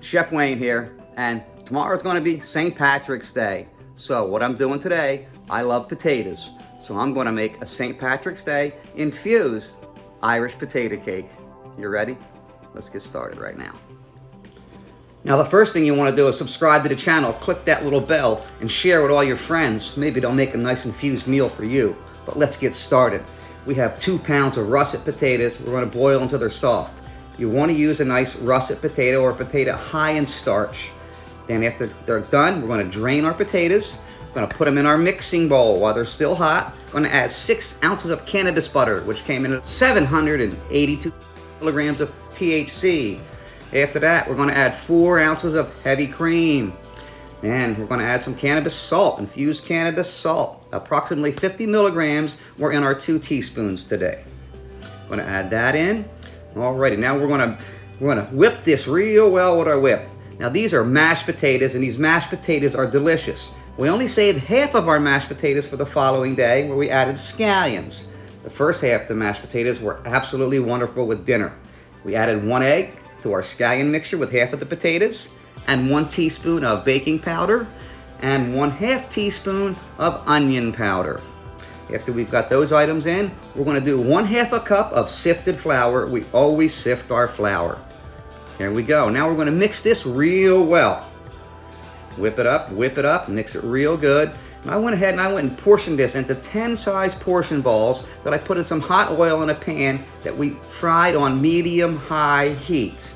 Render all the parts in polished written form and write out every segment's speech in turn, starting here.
Chef Wayne here, and tomorrow's going to be St. Patrick's Day. So what I'm doing today, I love potatoes. So I'm going to make a St. Patrick's Day infused Irish potato cake. You ready? Let's get started right now. Now the first thing you want to do is subscribe to the channel, click that little bell, and share with all your friends. Maybe they'll make a nice infused meal for you. But let's get started. We have 2 pounds of russet potatoes. We're going to boil until they're soft. You want to use a nice russet potato or a potato high in starch. Then after they're done, we're going to drain our potatoes. We're going to put them in our mixing bowl while they're still hot. We're going to add 6 ounces of cannabis butter, which came in at 782 milligrams of THC. After that, we're going to add 4 ounces of heavy cream. Then we're going to add some cannabis salt, infused cannabis salt, approximately 50 milligrams. We're in our 2 teaspoons today. Going to add that in. Alrighty, now we're gonna whip this real well with our whip. Now these are mashed potatoes, and these mashed potatoes are delicious. We only saved half of our mashed potatoes for the following day, where we added scallions. The first half of the mashed potatoes were absolutely wonderful with dinner. We added 1 egg to our scallion mixture with half of the potatoes, and 1 teaspoon of baking powder, and 1/2 teaspoon of onion powder. After we've got those items in, we're going to do 1/2 cup of sifted flour. We always sift our flour. There we go. Now we're going to mix this real well. Whip it up, mix it real good. And I went ahead and and portioned this into 10 size portion balls that I put in some hot oil in a pan that we fried on medium-high heat.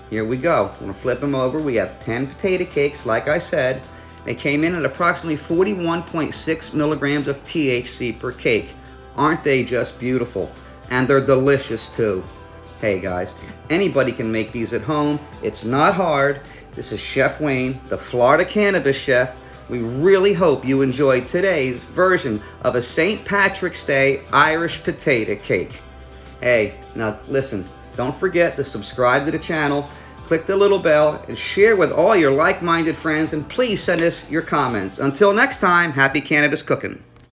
Here we go. I'm going to flip them over. We have 10 potato cakes, like I said. They came in at approximately 41.6 milligrams of THC per cake. Aren't they just beautiful? And they're delicious too. Hey guys, anybody can make these at home. It's not hard. This is Chef Wayne, the Florida Cannabis Chef. We really hope you enjoyed today's version of a St. Patrick's Day Irish potato cake. Hey, now listen, don't forget to subscribe to the channel. Click the little bell and share with all your like-minded friends, and please send us your comments. Until next time, happy cannabis cooking.